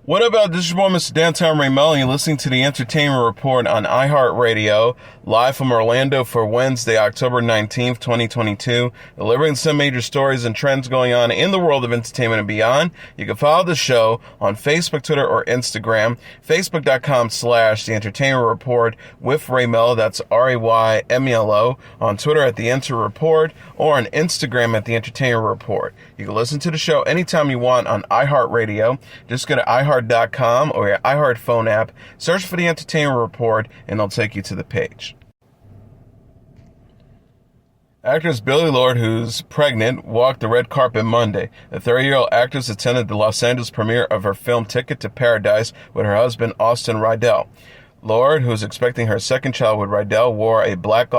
What about this is your boy, Mr. Downtown Ray Melo, and you're listening to the Entertainment Report on iHeartRadio, live from Orlando for Wednesday, October 19th, 2022, delivering some major stories and trends going on in the world of entertainment and beyond. You can follow the show on Facebook, Twitter, or Instagram, facebook.com/The Entertainment Report with Ray Melo, that's RAYMELO, on Twitter at The Enter Report, or on Instagram at The Entertainment Report. You can listen to the show anytime you want on iHeartRadio. Just go to iHeart.com or your iHeart phone app, search for The Entertainment Report, and it'll take you to the page. Actress Billie Lourd, who's pregnant, walked the red carpet Monday. The 30-year-old actress attended the Los Angeles premiere of her film Ticket to Paradise with her husband, Austin Rydell. Lourd, who is expecting her second child with Rydell, wore a black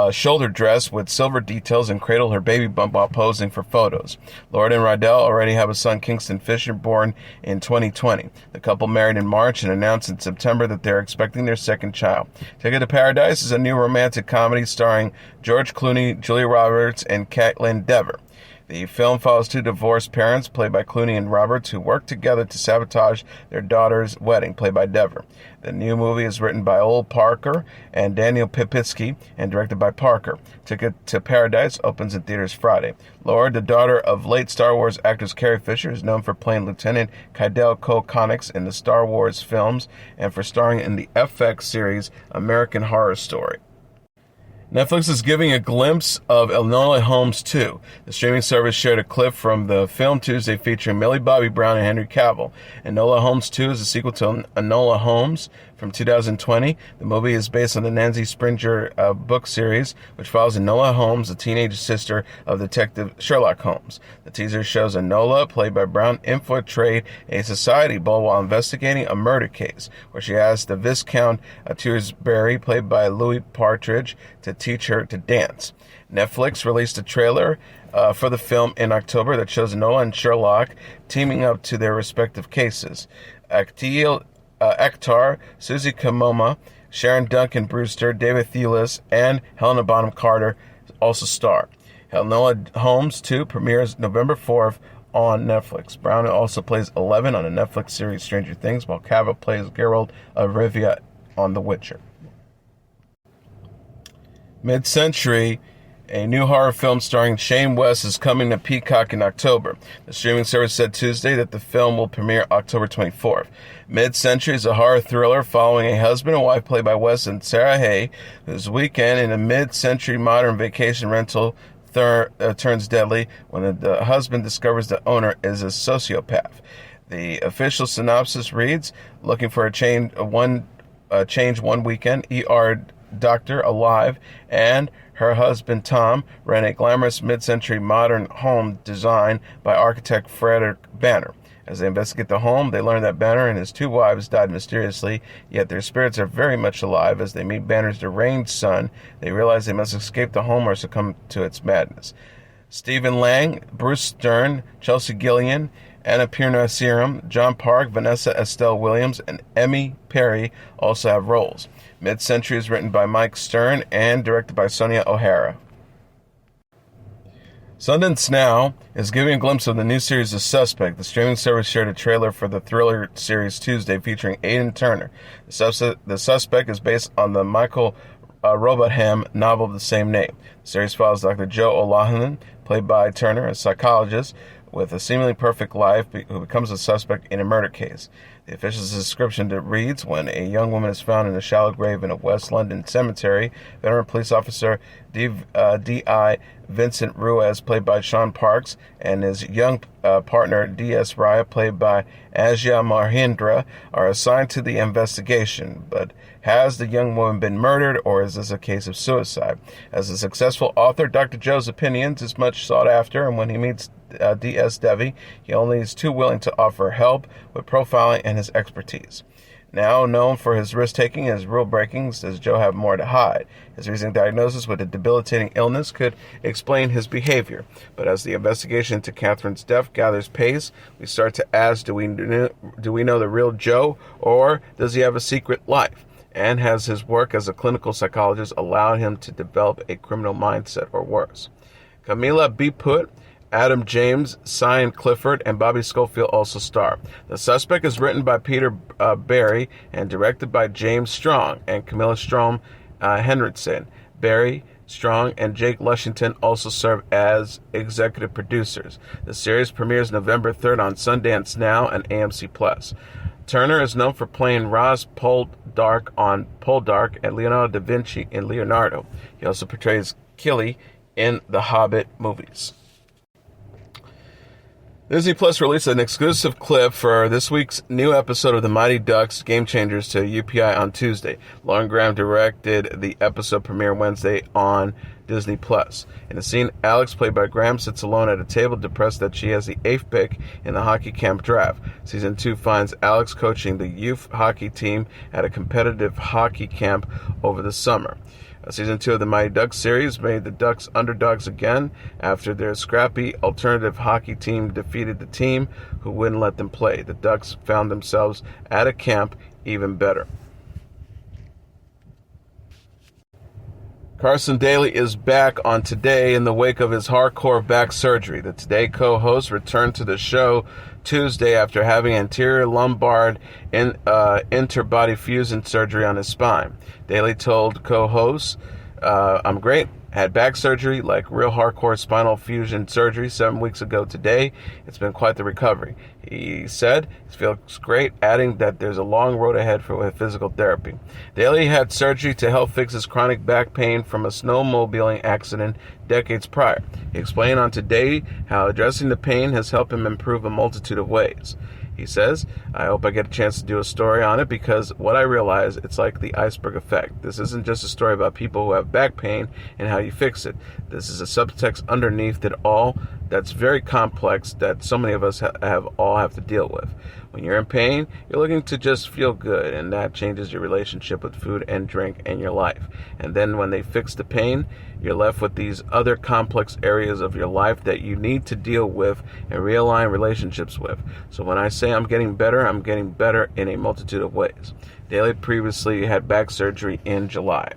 shoulder dress with silver details and cradled her baby bump while posing for photos. Lourd and Rydell already have a son, Kingston Fisher, born in 2020. The couple married in March and announced in September that they're expecting their second child. Ticket to Paradise is a new romantic comedy starring George Clooney, Julia Roberts, and Caitlin Dever. The film follows two divorced parents, played by Clooney and Roberts, who work together to sabotage their daughter's wedding, played by Dever. The new movie is written by Ol Parker and Daniel Pipitsky and directed by Parker. Ticket to Paradise opens in theaters Friday. Lourd, the daughter of late Star Wars actress Carrie Fisher, is known for playing Lieutenant Kydell Connix in the Star Wars films and for starring in the FX series American Horror Story. Netflix is giving a glimpse of Enola Holmes 2. The streaming service shared a clip from the film Tuesday featuring Millie Bobby Brown and Henry Cavill. Enola Holmes 2 is a sequel to Enola Holmes from 2020. The movie is based on the Nancy Springer book series, which follows Enola Holmes, the teenage sister of Detective Sherlock Holmes. The teaser shows Enola, played by Brown, infiltrate a society ball while investigating a murder case, where she asks the Viscount Tewkesbury, played by Louis Partridge, to teach her to dance. Netflix released a trailer for the film in October that shows Enola and Sherlock teaming up to their respective cases. Akhtar, Susie Kamoma, Sharon Duncan Brewster, David Thewlis, and Helena Bonham Carter also star. Enola Holmes 2 premieres November 4th on Netflix. Brown also plays Eleven on the Netflix series Stranger Things, while Cavill plays Geralt of Rivia on The Witcher. Mid-Century, a new horror film starring Shane West, is coming to Peacock in October. The streaming service said Tuesday that the film will premiere October 24th. Mid-Century is a horror thriller following a husband and wife played by Wes and Sarah Hay, whose weekend in a mid-century modern vacation rental turns deadly when the husband discovers the owner is a sociopath. The official synopsis reads, looking for a change one weekend, ER doctor alive and her husband Tom ran a glamorous mid-century modern home designed by architect Frederick Banner. As they investigate the home, they learn that Banner and his two wives died mysteriously, yet their spirits are very much alive. As they meet Banner's deranged son, they realize they must escape the home or succumb to its madness. Stephen Lang, Bruce Stern, Chelsea Gillian, Anna Pierna-Serum, John Park, Vanessa Estelle Williams, and Emmy Perry also have roles. Mid-Century is written by Mike Stern and directed by Sonia O'Hara. Sundance Now is giving a glimpse of the new series The Suspect. The streaming service shared a trailer for the thriller series Tuesday featuring Aidan Turner. The Suspect is based on the Michael Robotham novel of the same name. The series follows Dr. Joe O'Loughlin, played by Turner, a psychologist with a seemingly perfect life who becomes a suspect in a murder case. The official description reads, when a young woman is found in a shallow grave in a West London cemetery, veteran police officer D.I. Vincent Ruiz, played by Sean Parks, and his young partner D.S. Raya, played by Ajay Mahindra, are assigned to the investigation. But has the young woman been murdered, or is this a case of suicide? As a successful author, Dr. Joe's opinions is much sought after, and when he meets D.S. Devi, he only is too willing to offer help with profiling and his expertise. Now known for his risk-taking and his rule-breaking, does Joe have more to hide? His recent diagnosis with a debilitating illness could explain his behavior. But as the investigation into Catherine's death gathers pace, we start to ask, do we know the real Joe, or does he have a secret life? And has his work as a clinical psychologist allowed him to develop a criminal mindset or worse? Camila Biput, Adam James, Cyan Clifford, and Bobby Schofield also star. The Suspect is written by Peter Barry and directed by James Strong and Camilla Strom Henriksen. Barry, Strong, and Jake Lushington also serve as executive producers. The series premieres November 3rd on Sundance Now and AMC+. Turner is known for playing Ross Poldark on Poldark and Leonardo da Vinci in Leonardo. He also portrays Killy in the Hobbit movies. Disney Plus released an exclusive clip for this week's new episode of The Mighty Ducks Game Changers to UPI on Tuesday. Lauren Graham directed the episode premiere Wednesday on Disney Plus. In the scene, Alex, played by Graham, sits alone at a table depressed that she has the 8th pick in the hockey camp draft. Season 2 finds Alex coaching the youth hockey team at a competitive hockey camp over the summer. Season 2 of the Mighty Ducks series made the Ducks underdogs again after their scrappy alternative hockey team defeated the team who wouldn't let them play. The Ducks found themselves at a camp even better. Carson Daly is back on Today in the wake of his hardcore back surgery. The Today co-host returned to the show Tuesday after having anterior lumbar interbody fusion surgery on his spine. Daly told co-host, I'm great. Had back surgery, like real hardcore spinal fusion surgery 7 weeks ago today. It's been quite the recovery. He said he feels great, adding that there's a long road ahead for physical therapy. Daly had surgery to help fix his chronic back pain from a snowmobiling accident decades prior. He explained on Today how addressing the pain has helped him improve a multitude of ways. He says, I hope I get a chance to do a story on it because what I realize, it's like the iceberg effect. This isn't just a story about people who have back pain and how you fix it. This is a subtext underneath it all that's very complex that so many of us have to deal with. When you're in pain, you're looking to just feel good, and that changes your relationship with food and drink and your life. And then when they fix the pain, you're left with these other complex areas of your life that you need to deal with and realign relationships with. So when I say I'm getting better in a multitude of ways. Daly previously had back surgery in July.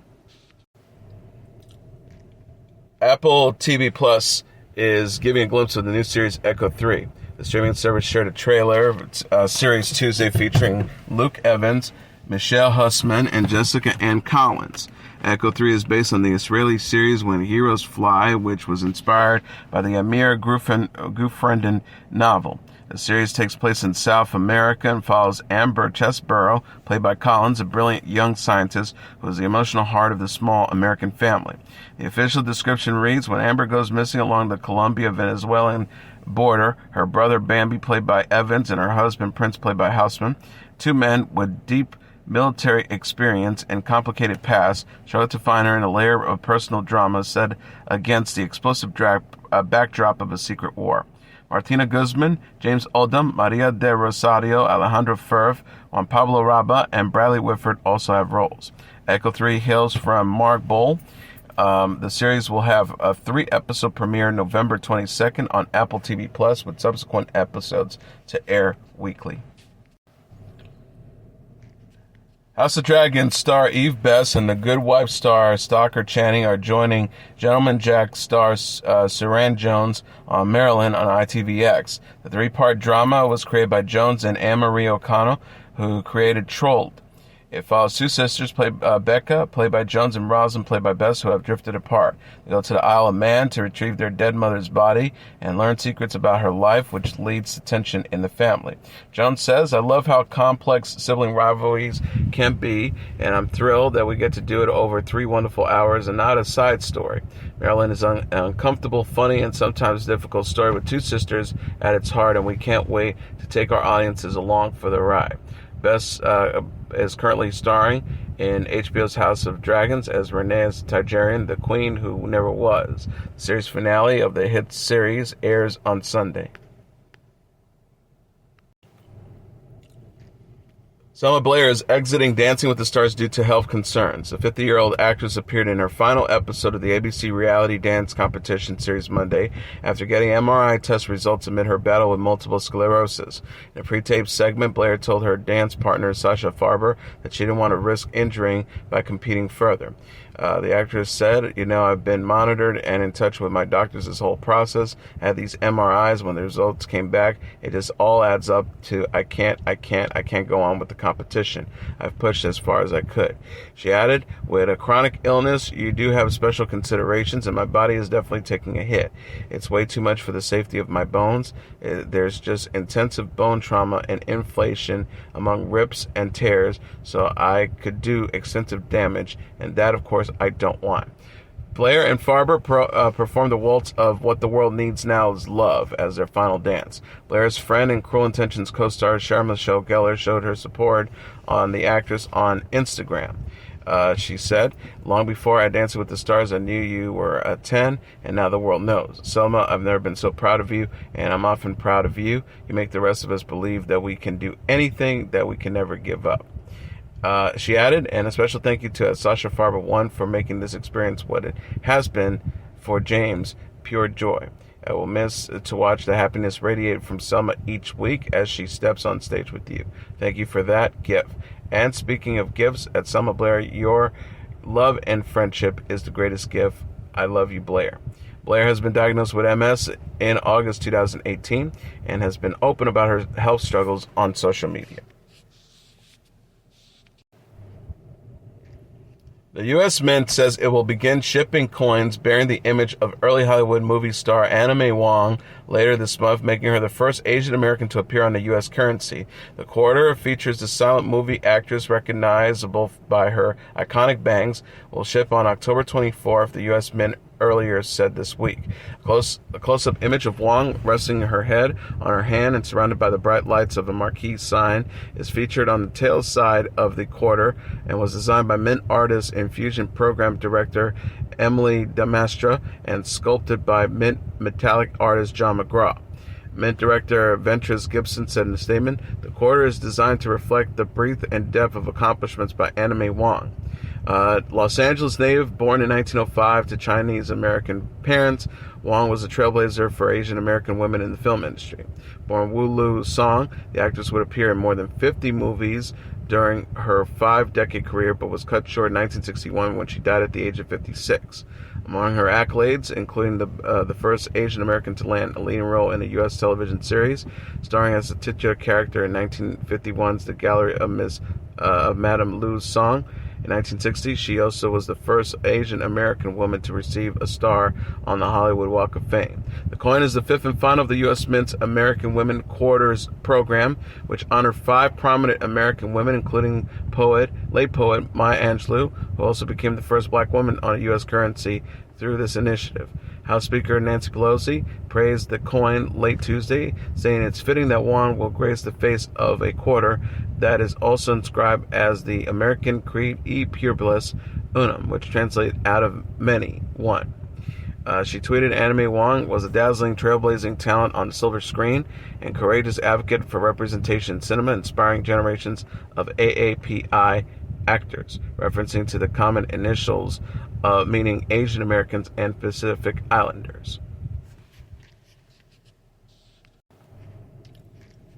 Apple TV Plus is giving a glimpse of the new series Echo 3. The streaming service shared a trailer of its series Tuesday featuring Luke Evans, Michelle Hussman, and Jessica Ann Collins. Echo 3 is based on the Israeli series When Heroes Fly, which was inspired by the Amir Gufrendon novel. The series takes place in South America and follows Amber Chesborough, played by Collins, a brilliant young scientist who is the emotional heart of the small American family. The official description reads, when Amber goes missing along the Colombia-Venezuelan border, her brother Bambi, played by Evans, and her husband Prince, played by Houseman, two men with deep military experience and complicated past, struggle to find her in a layer of personal drama set against the explosive backdrop of a secret war. Martina Guzman, James Oldham, Maria de Rosario, Alejandro Ferf, Juan Pablo Raba, and Bradley Whitford also have roles. Echo 3 hails from Mark Bowl. The series will have a 3-episode premiere November 22nd on Apple TV Plus, with subsequent episodes to air weekly. House of Dragons star Eve Bess and The Good Wife star Stalker Channing are joining Gentleman Jack star Saran Jones on Maryland on ITVX. The 3-part drama was created by Jones and Anne-Marie O'Connell, who created Trolled. It follows two sisters, Becca, played by Jones, and Rosalind, played by Bess, who have drifted apart. They go to the Isle of Man to retrieve their dead mother's body and learn secrets about her life, which leads to tension in the family. Jones says, I love how complex sibling rivalries can be, and I'm thrilled that we get to do it over 3 wonderful hours and not a side story. Marilyn is an uncomfortable, funny, and sometimes difficult story with two sisters at its heart, and we can't wait to take our audiences along for the ride. Bess is currently starring in HBO's House of Dragons as Rhaenys Targaryen, the queen who never was. The series finale of the hit series airs on Sunday. Selma Blair is exiting Dancing with the Stars due to health concerns. The 50-year-old actress appeared in her final episode of the ABC reality dance competition series Monday after getting MRI test results amid her battle with multiple sclerosis. In a pre-taped segment, Blair told her dance partner Sasha Farber that she didn't want to risk injuring by competing further. The actress said, I've been monitored and in touch with my doctors this whole process. I had these MRIs. When the results came back, it just all adds up to I can't go on with the competition. I've pushed as far as I could. She added, with a chronic illness, you do have special considerations, and my body is definitely taking a hit. It's way too much for the safety of my bones. There's just intensive bone trauma and inflation among rips and tears, so I could do extensive damage, and that, of course, I don't want. Blair and Farber performed the waltz of What the World Needs Now is Love as their final dance. Blair's friend and Cruel Intentions co-star Sarah Michelle Gellar showed her support on the actress on Instagram. She said, long before I Danced with the Stars, I knew you were a 10, and now the world knows. Selma, I've never been so proud of you, and I'm often proud of you. You make the rest of us believe that we can do anything, that we can never give up. She added, and a special thank you to Sasha Farber 1 for making this experience what it has been for James, pure joy. I will miss to watch the happiness radiate from Selma each week as she steps on stage with you. Thank you for that gift. And speaking of gifts, at Selma Blair, your love and friendship is the greatest gift. I love you, Blair. Blair has been diagnosed with MS in August 2018 and has been open about her health struggles on social media. The U.S. Mint says it will begin shipping coins bearing the image of early Hollywood movie star Annabelle Wong later this month, making her the first Asian American to appear on the U.S. currency. The quarter features the silent movie actress recognizable by her iconic bangs. Will ship on October 24th, the U.S. Mint earlier said this week. A close-up image of Wong resting her head on her hand and surrounded by the bright lights of a marquee sign is featured on the tail side of the quarter and was designed by Mint artist and Fusion program director Emily Damastra and sculpted by Mint metallic artist John McGraw. Mint director Ventris Gibson said in a statement, the quarter is designed to reflect the breadth and depth of accomplishments by Annabelle Wong. Los Angeles native, born in 1905 to Chinese-American parents, Wong was a trailblazer for Asian-American women in the film industry. Born Wu Lu Song, the actress would appear in more than 50 movies during her 5-decade career, but was cut short in 1961 when she died at the age of 56. Among her accolades, including the first Asian American to land a leading role in a U.S. television series, starring as a titular character in 1951's The Gallery of Madame Lu Song. In 1960, she also was the first Asian American woman to receive a star on the Hollywood Walk of Fame. The coin is the fifth and final of the U.S. Mint's American Women Quarters program, which honored 5 prominent American women, including late poet Maya Angelou, who also became the first black woman on a U.S. currency through this initiative. House Speaker Nancy Pelosi praised the coin late Tuesday, saying it's fitting that Wong will grace the face of a quarter that is also inscribed as the American Creed E Pluribus Unum, which translates out of many, one. She tweeted, Annabelle Wong was a dazzling, trailblazing talent on the silver screen and courageous advocate for representation in cinema, inspiring generations of AAPI actors, referencing to the common initials meaning Asian Americans and Pacific Islanders.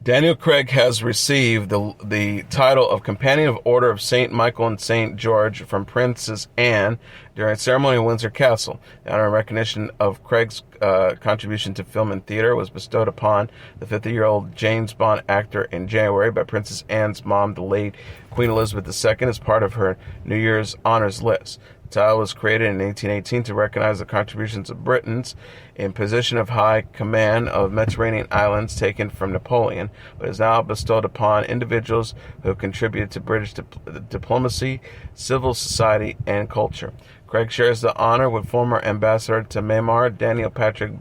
Daniel Craig has received the title of Companion of Order of St. Michael and St. George from Princess Anne during a ceremony in Windsor Castle. The honor and recognition of Craig's contribution to film and theater was bestowed upon the 50-year-old James Bond actor in January by Princess Anne's mom, the late Queen Elizabeth II, as part of her New Year's honors list. The title was created in 1818 to recognize the contributions of Britons in position of high command of Mediterranean islands taken from Napoleon, but is now bestowed upon individuals who have contributed to British diplomacy, civil society, and culture. Craig shares the honor with former ambassador to Myanmar, Daniel Patrick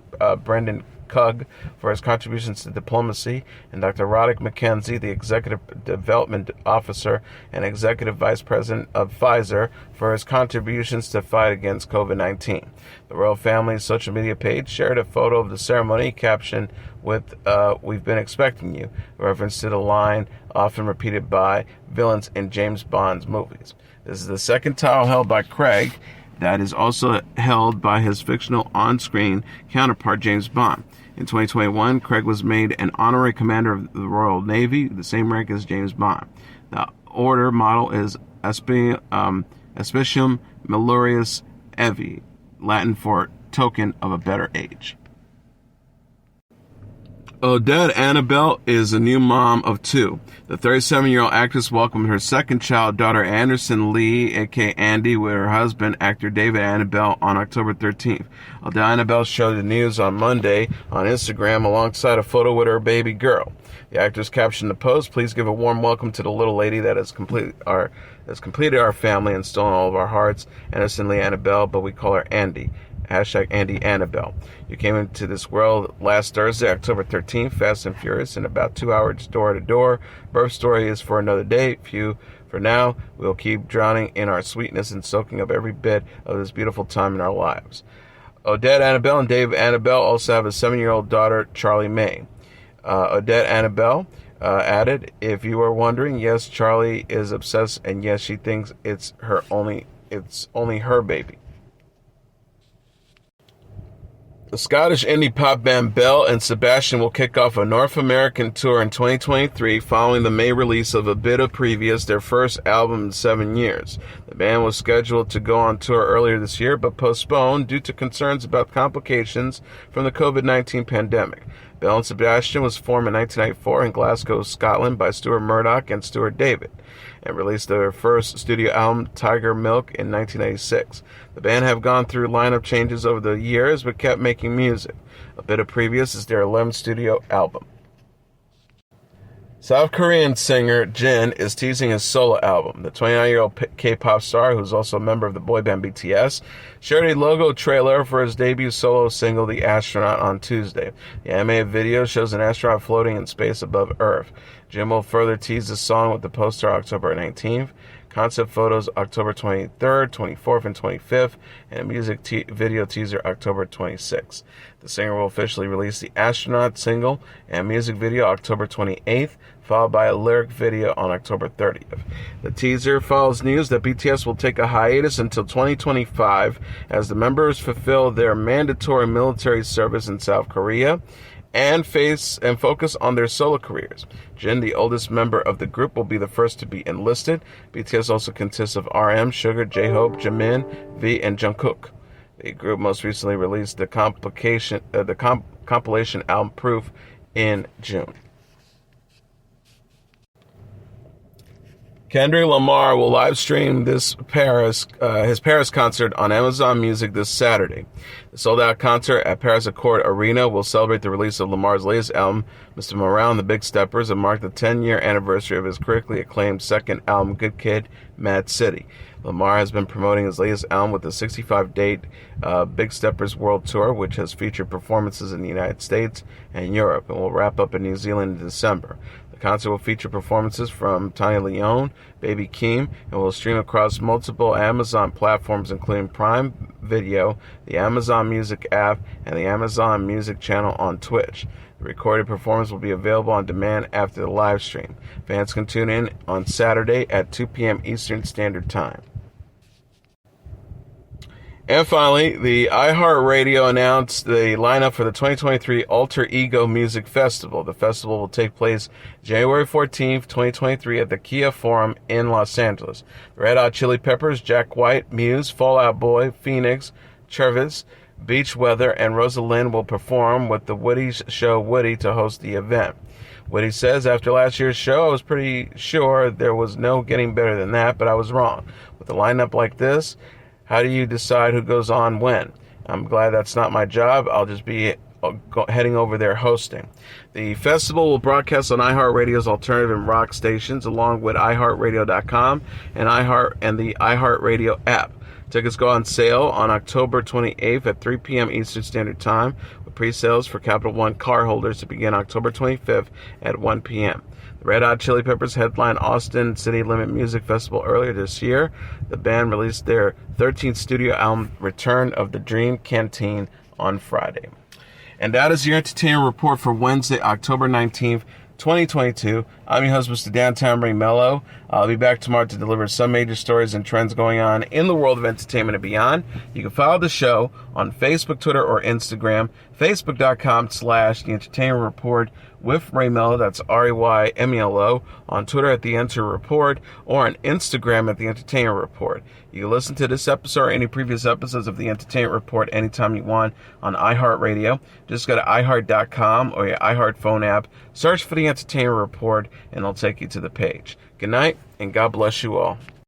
Brendan Cugg for his contributions to diplomacy, and Dr. Roddick McKenzie, the Executive Development Officer and Executive Vice President of Pfizer, for his contributions to fight against COVID-19. The royal family's social media page shared a photo of the ceremony captioned with, "We've been expecting you," a reference to the line often repeated by villains in James Bond's movies. This is the second title held by Craig that is also held by his fictional on-screen counterpart, James Bond. In 2021, Craig was made an honorary commander of the Royal Navy, the same rank as James Bond. The order model is Aspicium Meliorus Evi, Latin for token of a better age. Odette Annabelle is a new mom of two. The 37-year-old actress welcomed her second child, daughter Anderson Lee, aka Andy, with her husband, actor David Annabelle, on October 13th. Odette Annabelle showed the news on Monday on Instagram alongside a photo with her baby girl. The actress captioned the post, "Please give a warm welcome to the little lady that has completed our family and stolen all of our hearts, Anderson Lee Annabelle, but we call her Andy. Hashtag Andy Annabelle. You came into this world last Thursday, October 13th, fast and furious, in about 2 hours door to door. Birth story is for another day. For now, we'll keep drowning in our sweetness and soaking up every bit of this beautiful time in our lives." Odette Annabelle and Dave Annabelle also have a 7-year-old daughter, Charlie May. Odette Annabelle added, "If you are wondering, yes, Charlie is obsessed, and yes, she thinks it's only her baby." The Scottish indie pop band Belle and Sebastian will kick off a North American tour in 2023 following the May release of A Bit of Previous, their first album in 7 years. The band was scheduled to go on tour earlier this year, but postponed due to concerns about complications from the COVID-19 pandemic. Belle and Sebastian was formed in 1994 in Glasgow, Scotland by Stuart Murdoch and Stuart David, and released their first studio album, Tiger Milk, in 1996. The band have gone through lineup changes over the years, but kept making music. A Bit of Previous is their 11th studio album. South Korean singer Jin is teasing his solo album. The 29-year-old K-pop star, who's also a member of the boy band BTS, shared a logo trailer for his debut solo single, The Astronaut, on Tuesday. The animated video shows an astronaut floating in space above Earth. Jin will further tease the song with the poster October 19th, concept photos October 23rd, 24th, and 25th, and a music video teaser October 26th. The singer will officially release the Astronaut single and music video October 28th, followed by a lyric video on October 30th. The teaser follows news that BTS will take a hiatus until 2025 as the members fulfill their mandatory military service in South Korea and focus on their solo careers. Jin, the oldest member of the group, will be the first to be enlisted. BTS also consists of RM, Suga, J-Hope, Jimin, V, and Jungkook. The group most recently released the compilation album Proof in June. Kendrick Lamar will live stream his Paris concert on Amazon Music this Saturday. The sold-out concert at Paris Accord Arena will celebrate the release of Lamar's latest album, Mr. Morale and the Big Steppers, and mark the 10-year anniversary of his critically acclaimed second album, Good Kid, Mad City. Lamar has been promoting his latest album with the 65-date Big Steppers World Tour, which has featured performances in the United States and Europe, and will wrap up in New Zealand in December. The concert will feature performances from Tanya Leone, Baby Keem, and will stream across multiple Amazon platforms, including Prime Video, the Amazon Music app, and the Amazon Music channel on Twitch. The recorded performance will be available on demand after the live stream. Fans can tune in on Saturday at 2 p.m. Eastern Standard Time. And finally, the iHeartRadio announced the lineup for the 2023 Alter Ego Music Festival. The festival will take place January 14th, 2023 at the Kia Forum in Los Angeles. Red Hot Chili Peppers, Jack White, Muse, Fall Out Boy, Phoenix, Travis, Beach Weather, and Rosalind will perform with the Woody's show Woody to host the event. Woody says, "After last year's show, I was pretty sure there was no getting better than that, but I was wrong. With a lineup like this, how do you decide who goes on when? I'm glad that's not my job. I'll just be heading over there hosting." The festival will broadcast on iHeartRadio's alternative and rock stations, along with iHeartRadio.com and the iHeartRadio app. Tickets go on sale on October 28th at 3 p.m. Eastern Standard Time, with pre-sales for Capital One car holders to begin October 25th at 1 p.m. The Red Hot Chili Peppers headlined Austin City Limit Music Festival earlier this year. The band released their 13th studio album, Return of the Dream Canteen, on Friday. And that is your entertainment report for Wednesday, October 19th, 2022. I'm your host, Mr. Downtown Ray Melo. I'll be back tomorrow to deliver some major stories and trends going on in the world of entertainment and beyond. You can follow the show on Facebook, Twitter, or Instagram. Facebook.com/The Entertainment Report with Ray Melo. That's RAYMELO. On Twitter at The Enter Report, or on Instagram at The Entertainment Report. You can listen to this episode or any previous episodes of The Entertainment Report anytime you want on iHeartRadio. Just go to iHeart.com or your iHeart phone app. Search for The Entertainment Report, and it'll take you to the page. Good night, and God bless you all.